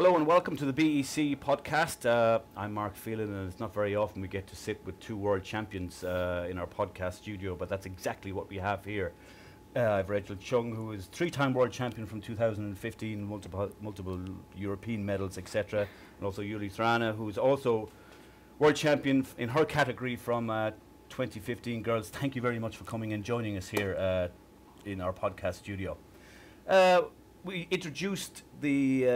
Hello and welcome to the BEC Podcast. I'm Mark Phelan, and it's not very often we get to sit with two world champions in our podcast studio, but that's exactly what we have here. I've Rachel Choong, who is three-time world champion from 2015, multiple European medals, etc. And also Julie Thrane, who is also world champion in her category from 2015 girls. Thank you very much for coming and joining us here in our podcast studio. We introduced the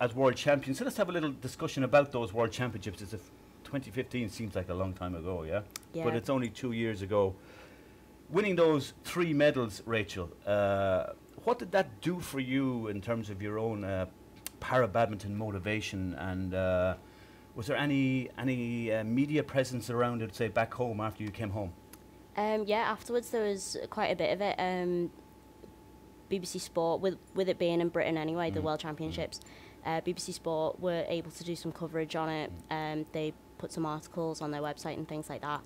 as world champions, so let's have a little discussion about those world championships. 2015 seems like a long time ago, yeah? But it's only 2 years ago. Winning those 3 medals, Rachel, what did that do for you in terms of your own para-badminton motivation, and was there any media presence around it, say, back home after you came home? Yeah, afterwards there was quite a bit of it. BBC Sport, with it being in Britain anyway, the World Championships, BBC Sport were able to do some coverage on it. They put some articles on their website and things like that.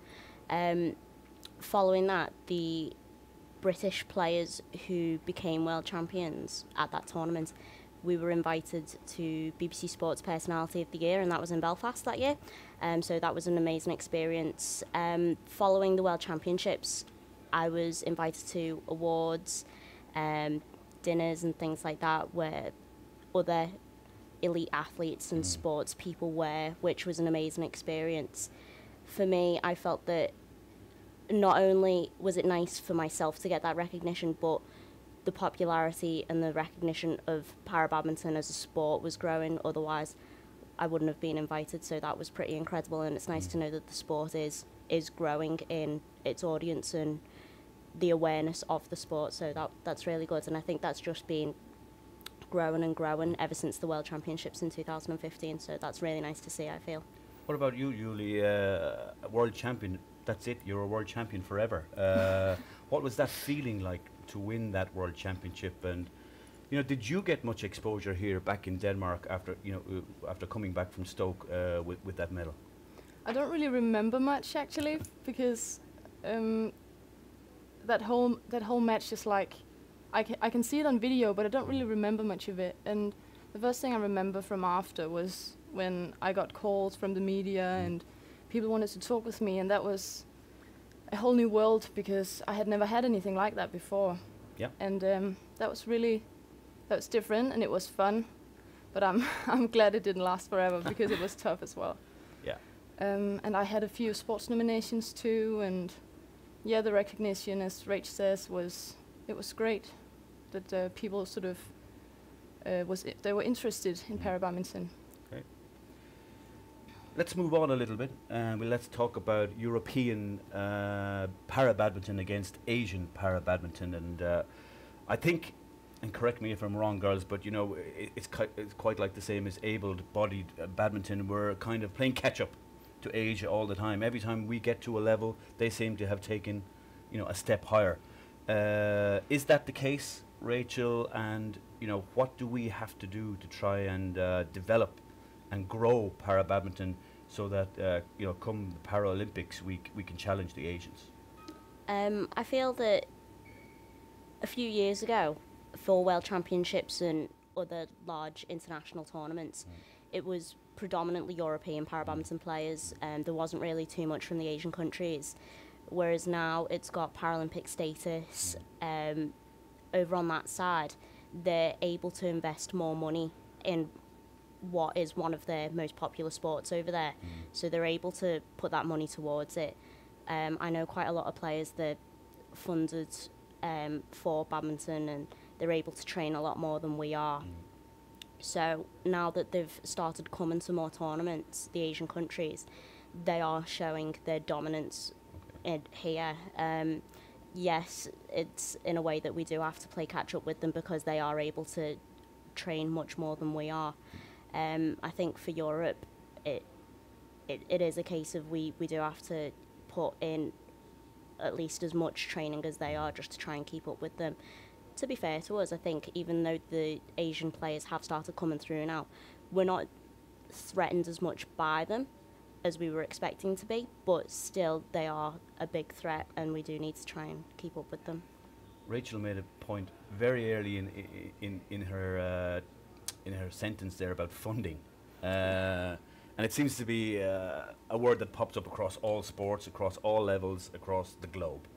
Following that, the British players who became world champions at that tournament, we were invited to BBC Sport's Personality of the Year, and that was in Belfast that year. So that was an amazing experience. Following the World Championships, I was invited to awards, dinners and things like that, where other elite athletes and sports people were, which was an amazing experience. For me, I felt that not only was it nice for myself to get that recognition, but the popularity and the recognition of para-badminton as a sport was growing. Otherwise, I wouldn't have been invited, so that was pretty incredible, and it's nice to know that the sport is growing in its audience and the awareness of the sport, so that's really good, and I think that's just been growing and growing ever since the World Championships in 2015, so that's really nice to see, I feel. What about you, Julie? A world champion, that's it, you're a world champion forever. What was that feeling like to win that world championship, and did you get much exposure here back in Denmark after after coming back from Stoke with that medal? I don't really remember much actually, because that whole match is like, I can see it on video, but I don't really remember much of it. And the first thing I remember from after was when I got calls from the media and people wanted to talk with me, and that was a whole new world because I had never had anything like that before. Yeah. And that was different and it was fun, but I'm glad it didn't last forever because it was tough as well. Yeah. And I had a few sports nominations too, and yeah, the recognition, as Rach says, was great. That people sort of they were interested in para-badminton. Okay. Let's move on a little bit, and let's talk about European para-badminton against Asian para-badminton, and I think, and correct me if I'm wrong, girls, but it's quite like the same as able-bodied badminton. We're kind of playing catch-up to Asia all the time. Every time we get to a level, they seem to have taken, a step higher. Is that the case, Rachel? And what do we have to do to try and develop and grow para-badminton so that come the Paralympics we can challenge the Asians? I feel that a few years ago, for World Championships and other large international tournaments, it was predominantly European para-badminton players, and there wasn't really too much from the Asian countries, whereas now it's got Paralympic status. Over on that side, they're able to invest more money in what is one of their most popular sports over there, so they're able to put that money towards it. I know quite a lot of players that funded for badminton, and they're able to train a lot more than we are. So now that they've started coming to more tournaments, the Asian countries, they are showing their dominance here. Yes, it's in a way that we do have to play catch up with them because they are able to train much more than we are. I think for Europe, it is a case of we do have to put in at least as much training as they are just to try and keep up with them. To be fair to us, I think even though the Asian players have started coming through now, we're not threatened as much by them as we were expecting to be, but still they are a big threat and we do need to try and keep up with them. Rachel made a point very early in in her sentence there about funding. And it seems to be a word that pops up across all sports, across all levels, across the globe.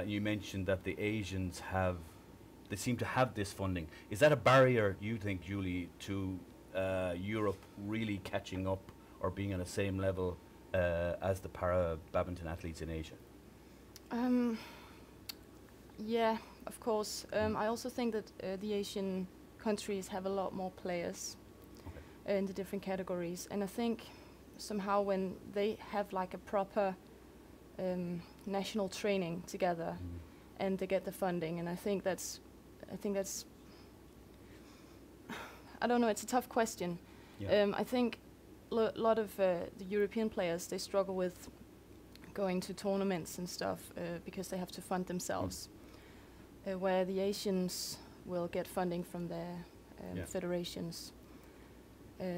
You mentioned that the Asians they seem to have this funding. Is that a barrier, you think, Julie, to Europe really catching up or being on the same level as the para-badminton athletes in Asia? Yeah, of course. I also think that the Asian countries have a lot more players in the different categories, and I think somehow when they have like a proper national training together and they get the funding, and I think that's I don't know, it's a tough question. Yeah. I think a lot of the European players, they struggle with going to tournaments and stuff because they have to fund themselves, where the Asians will get funding from their federations.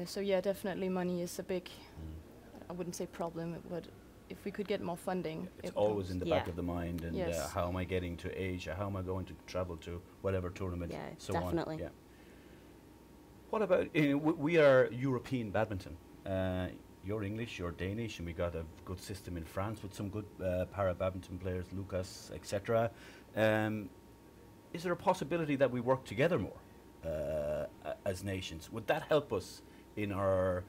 So yeah, definitely money is a big, I wouldn't say problem, but if we could get more funding. It's always in the back Yeah. of the mind, and Yes. how am I getting to Asia? How am I going to travel to whatever tournament? Yeah, so definitely. on. Yeah. What about, we are European badminton. You're English, you're Danish, and we got a good system in France with some good para-badminton players, Lucas, etc. Is there a possibility that we work together more as nations? Would that help us in our,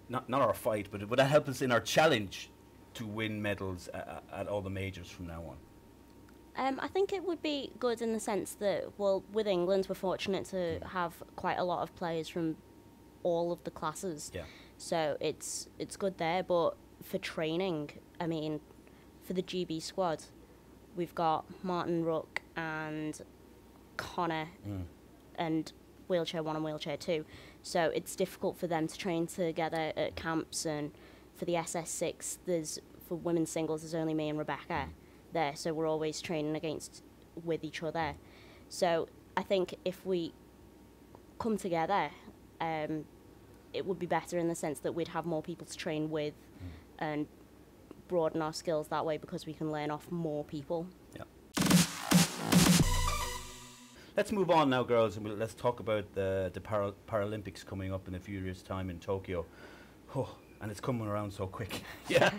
not our fight, but would that help us in our challenge to win medals at all the majors from now on? I think it would be good in the sense that, well, with England, we're fortunate to have quite a lot of players from all of the classes. Yeah. So it's good there, but for training, I mean, for the GB squad, we've got Martin Rook and Connor and wheelchair 1 and wheelchair 2. So it's difficult for them to train together at camps, and for the SS6, for women's singles, there's only me and Rebecca there, so we're always training with each other. So I think if we come together, it would be better in the sense that we'd have more people to train with and broaden our skills that way, because we can learn off more people. Yeah. Let's move on now, girls, and let's talk about the Paralympics coming up in a few years' time in Tokyo. Oh, and it's coming around so quick. Yeah.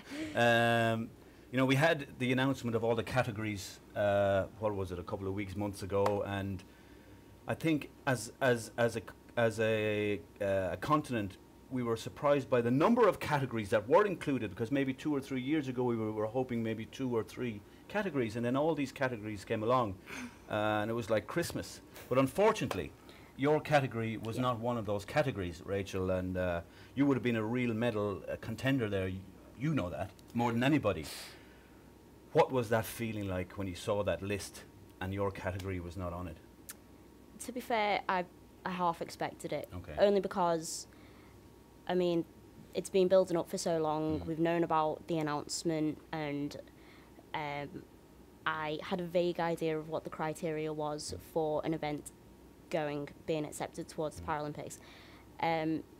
We had the announcement of all the categories, what was it, a couple of months ago, and I think as a continent, we were surprised by the number of categories that were included, because maybe 2 or 3 years ago we were hoping maybe 2 or 3 categories, and then all these categories came along, and it was like Christmas. But unfortunately, your category was not one of those categories, Rachel, and you would have been a real medal contender there. You know that more than anybody. What was that feeling like when you saw that list and your category was not on it? To be fair, I half expected it. Okay. Only because, I mean, it's been building up for so long. We've known about the announcement, and I had a vague idea of what the criteria was for an event being accepted towards the Paralympics.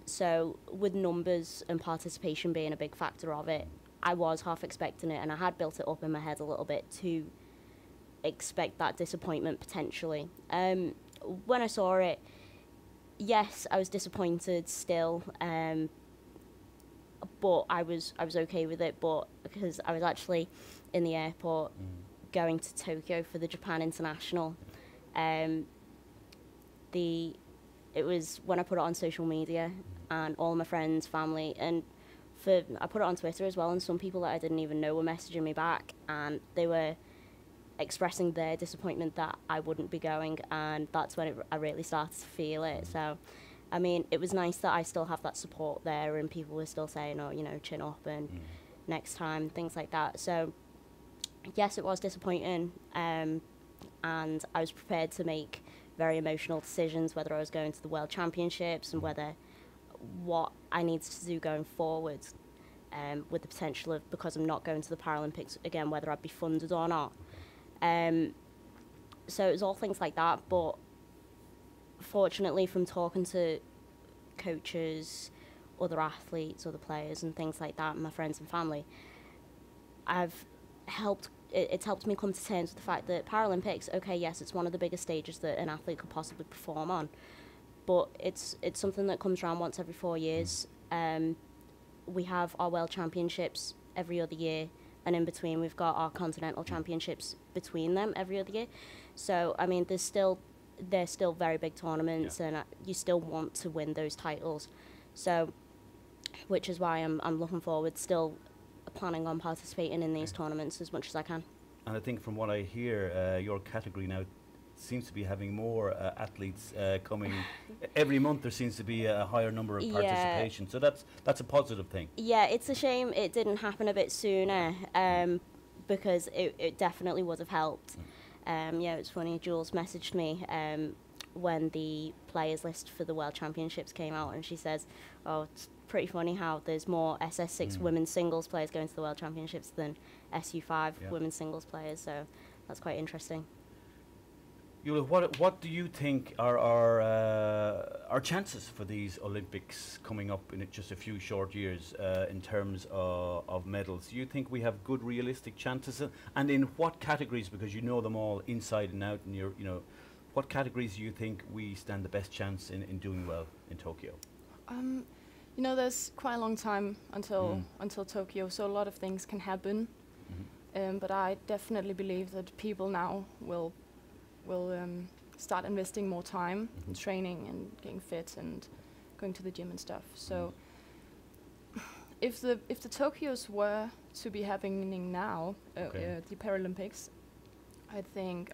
So with numbers and participation being a big factor of it, I was half expecting it, and I had built it up in my head a little bit to expect that disappointment potentially. When I saw it, yes, I was disappointed still, but I was okay with it. But because I was actually in the airport going to Tokyo for the Japan International, it was when I put it on social media, and all my friends, family, and I put it on Twitter as well, and some people that I didn't even know were messaging me back, and they were expressing their disappointment that I wouldn't be going, and that's when I really started to feel it. So, I mean, it was nice that I still have that support there, and people were still saying, oh, chin up, and next time, things like that. So, yes, it was disappointing, and I was prepared to make very emotional decisions, whether I was going to the World Championships and what I needed to do going forward, with the potential of, because I'm not going to the Paralympics again, whether I'd be funded or not. So it was all things like that, but fortunately from talking to coaches, other athletes, other players and things like that, and my friends and family, it's helped me come to terms with the fact that Paralympics, okay, yes, it's one of the biggest stages that an athlete could possibly perform on, but it's something that comes around once every 4 years. We have our World Championships every other year, and in between we've got our Continental Championships between them every other year. So, I mean, they're still very big tournaments, and you still want to win those titles. So, which is why I'm looking forward, still planning on participating in these tournaments as much as I can. And I think from what I hear, your category now seems to be having more athletes coming. Every month there seems to be a higher number of participation. So that's a positive thing. Yeah, it's a shame it didn't happen a bit sooner, because it definitely would have helped. It's funny, Jules messaged me when the players list for the World Championships came out, and she says, oh, it's pretty funny how there's more SS6 women's singles players going to the World Championships than SU5 women's singles players, so that's quite interesting. Julie, what do you think are our chances for these Olympics coming up in just a few short years in terms of medals? Do you think we have good realistic chances, and in what categories, because you know them all inside and out, and what categories do you think we stand the best chance in doing well in Tokyo? There's quite a long time until Tokyo, so a lot of things can happen. But I definitely believe that people now will start investing more time in training and getting fit and going to the gym and stuff. So if the Tokyos were to be happening now, the Paralympics, I think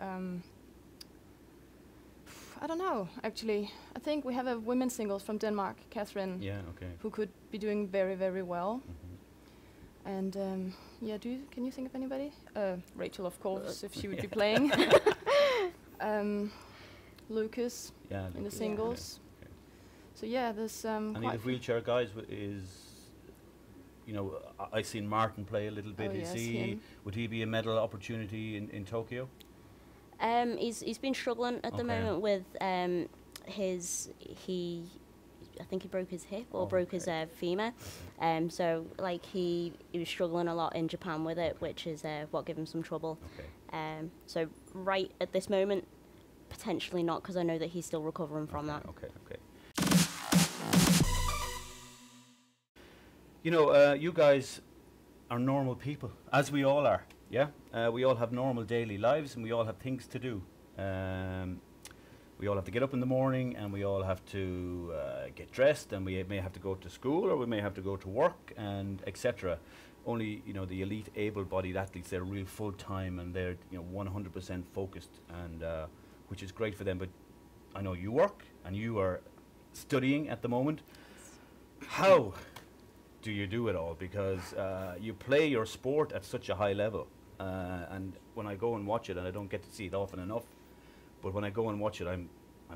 I don't know, actually. I think we have a women's singles from Denmark, Catherine, who could be doing very, very well. And can you think of anybody? Rachel, of course, if she would be playing. Lucas in the singles. So there's and the wheelchair guys I've seen Martin play a little bit. Would he be a medal opportunity in Tokyo? He's been struggling at the moment with I think he broke his hip or broke his femur. So he was struggling a lot in Japan with it, which is what gave him some trouble. So right at this moment, potentially not, because I know that he's still recovering from that. You guys are normal people, as we all are. We all have normal daily lives, and we all have things to do. We all have to get up in the morning, and we all have to get dressed, and we may have to go to school, or we may have to go to work, and etc. Only the elite, able-bodied athletes, they're real full-time, and they're 100% focused, and which is great for them. But I know you work, and you are studying at the moment. How do you do it all? Because you play your sport at such a high level, and when I go and watch it, and I don't get to see it often enough, but when I go and watch it, I'm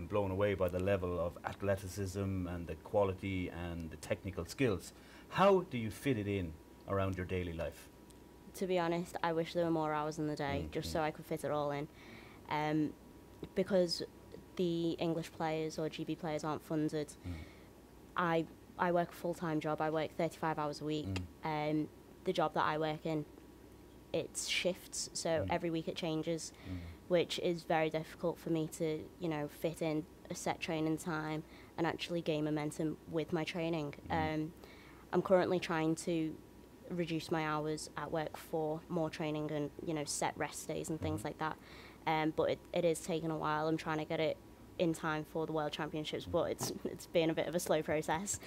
blown away by the level of athleticism and the quality and the technical skills. How do you fit it in around your daily life? To be honest, I wish there were more hours in the day, just so I could fit it all in. Because the English players or GB players aren't funded, I work a full-time job. I work 35 hours a week. The job that I work in, it's shifts, so every week it changes, which is very difficult for me to, fit in a set training time and actually gain momentum with my training. I'm currently trying to reduce my hours at work for more training and, set rest days and things like that. But it is taking a while. I'm trying to get it in time for the World Championships, but it's been a bit of a slow process.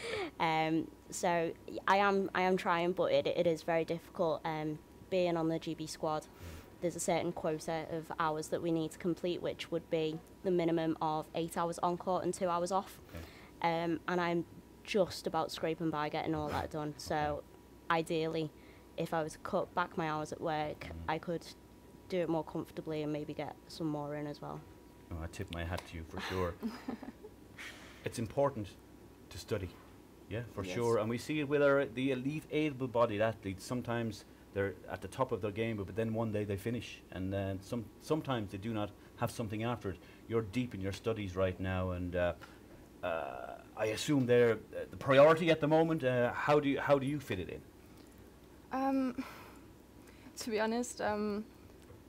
So I am trying, but it is very difficult. Being on the GB squad, there's a certain quota of hours that we need to complete, which would be the minimum of 8 hours on court and 2 hours off. And I'm just about scraping by getting all that done. So ideally, if I was to cut back my hours at work, I could do it more comfortably and maybe get some more in as well. Oh, I tip my hat to you for sure. It's important to study, for sure. And we see it with the elite, able-bodied athletes. Sometimes they're at the top of their game, but then one day they finish, and then sometimes they do not have something after it. You're deep in your studies right now, and I assume they're the priority at the moment. How do you fit it in? To be honest,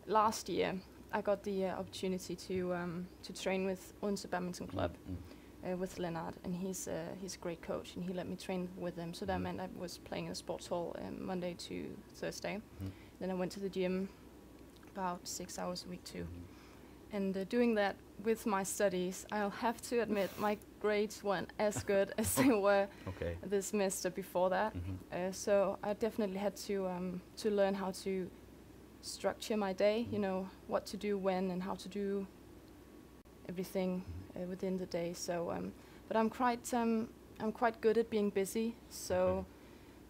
last year I got the opportunity to train with Odense Badminton Club, with Leonard, and he's a great coach, and he let me train with him. So that meant I was playing in a sports hall Monday to Thursday. Then I went to the gym about 6 hours a week too. And doing that with my studies, I'll have to admit my grades weren't as good as they were this semester before that. So I definitely had to learn how to structure my day, you know, what to do when and how to do everything within the day. So, but I'm quite good at being busy. So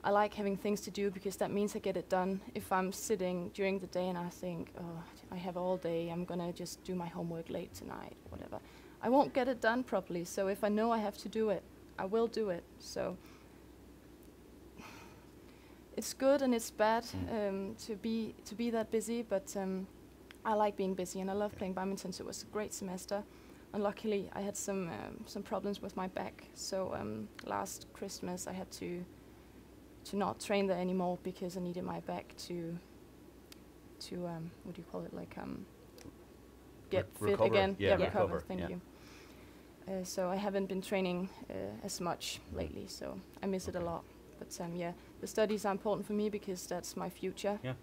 I like having things to do because that means I get it done. If I'm sitting during the day and I think, oh, I have all day, I'm gonna just do my homework late tonight, whatever, I won't get it done properly. So if I know I have to do it, I will do it. So it's good and it's bad to be that busy, but I like being busy and I love playing badminton. So it was a great semester. And luckily, I had some problems with my back. So last Christmas, I had to not train there anymore because I needed my back to what do you call it, like get fit again. Yeah, recover. Thank you. So I haven't been training as much lately, so I miss it a lot. But yeah, the studies are important for me because that's my future. Yeah.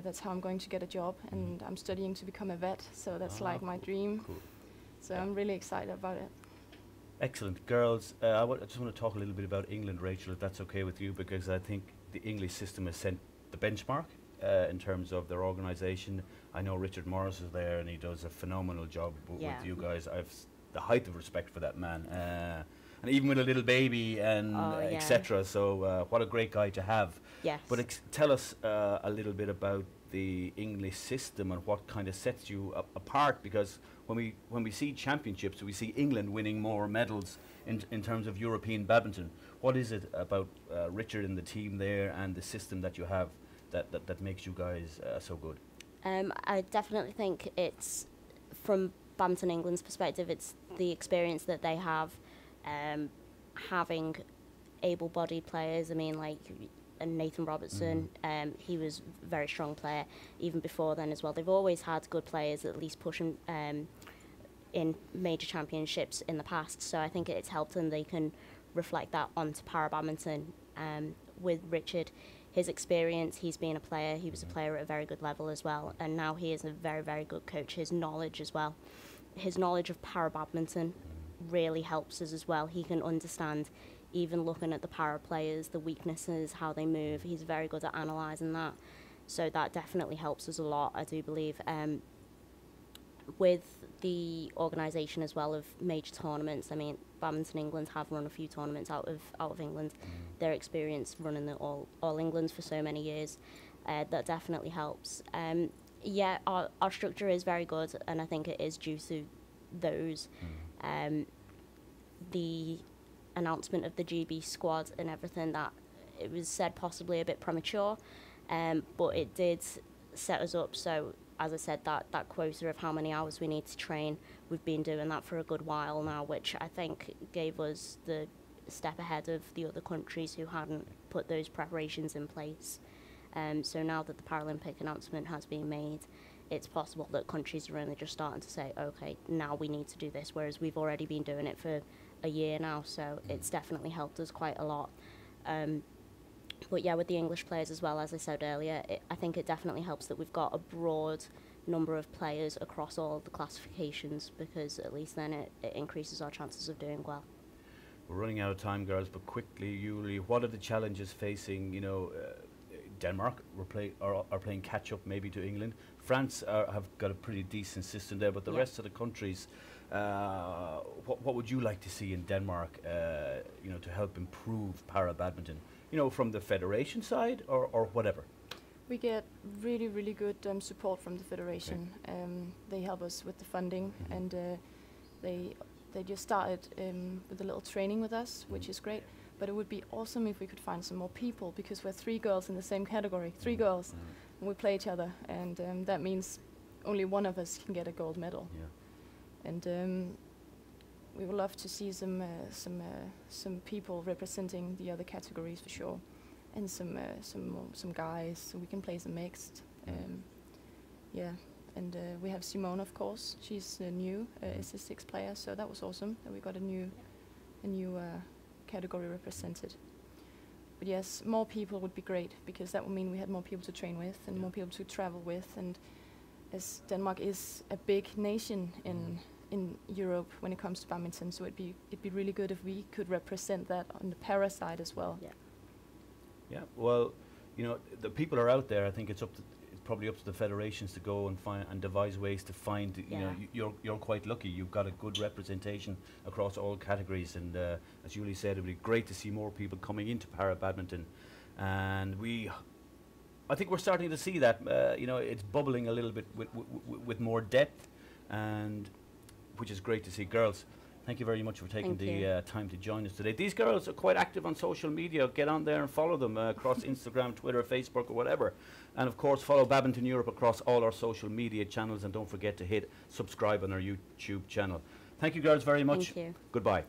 That's how I'm going to get a job, and I'm studying to become a vet. So that's like my dream. Cool. So I'm really excited about it. Excellent. Girls, I just want to talk a little bit about England, Rachel, if that's okay with you, because I think the English system has set the benchmark in terms of their organisation. I know Richard Morris is there and he does a phenomenal job with you guys. I've the height of respect for that man. And even with a little baby and etc. So what a great guy to have. Yes. But tell us a little bit about the English system and what kind of sets you apart, because when we see championships, we see England winning more medals in terms of European badminton. What is it about Richard and the team there and the system that you have that makes you guys so good? I definitely think it's, from Badminton England's perspective, it's the experience that they have, having able-bodied players. I mean, like Nathan Robertson, he was a very strong player even before then as well. They've always had good players at least pushing in major championships in the past, so I think it's helped them. They can reflect that onto para-badminton. With Richard, his experience, he's been a player, he was a player at a very good level as well, and now he is a very, very good coach. His knowledge as well, his knowledge of para-badminton really helps us as well. He can understand, even looking at the para players, the weaknesses, how they move. He's very good at analysing that. So that definitely helps us a lot, I do believe. With the organisation as well of major tournaments, I mean, Badminton England have run a few tournaments out of England. Their experience running the All Englands for so many years, that definitely helps. Yeah, our structure is very good, and I think it is due to those. The announcement of the GB squad and everything, that it was said possibly a bit premature, but it did set us up. So as I said, that quota of how many hours we need to train, we've been doing that for a good while now, which I think gave us the step ahead of the other countries who hadn't put those preparations in place. So now that the Paralympic announcement has been made, it's possible that countries are only just starting to say, okay, now we need to do this, whereas we've already been doing it for a year now, so it's definitely helped us quite a lot. But yeah, with the English players as well, as I said earlier, I think it definitely helps that we've got a broad number of players across all the classifications, because at least then it increases our chances of doing well. We're running out of time, girls, but quickly, Julie, what are the challenges facing, Denmark are playing catch-up maybe to England. France have got a pretty decent system there, but the rest of the countries, what would you like to see in Denmark, to help improve para-badminton? From the federation side or whatever? We get really, really good support from the federation. They help us with the funding, and they just started with a little training with us, which is great. But it would be awesome if we could find some more people, because we're 3 girls in the same category, 3 girls, and we play each other, and that means only one of us can get a gold medal. And we would love to see some people representing the other categories for sure, and some guys, so we can play some mixed. And we have Simone, of course. She's new, SS6 player, so that was awesome that we got a new category represented. But yes, more people would be great, because that would mean we had more people to train with and more people to travel with. And as Denmark is a big nation in Europe when it comes to badminton, so it'd be really good if we could represent that on the para side as well. Yeah. Well, the people are out there. I think it's probably up to the federations to go and find and devise ways to find. You're quite lucky. You've got a good representation across all categories, and as Julie said, it'd be great to see more people coming into para-badminton, and I think we're starting to see that. It's bubbling a little bit with more depth, and which is great to see. Girls, thank you very much for taking the time to join us today. These girls are quite active on social media. Get on there and follow them across Instagram, Twitter, Facebook, or whatever. And of course, follow Badminton Europe across all our social media channels, and don't forget to hit subscribe on our YouTube channel. Thank you, girls, very much. Thank you. Goodbye.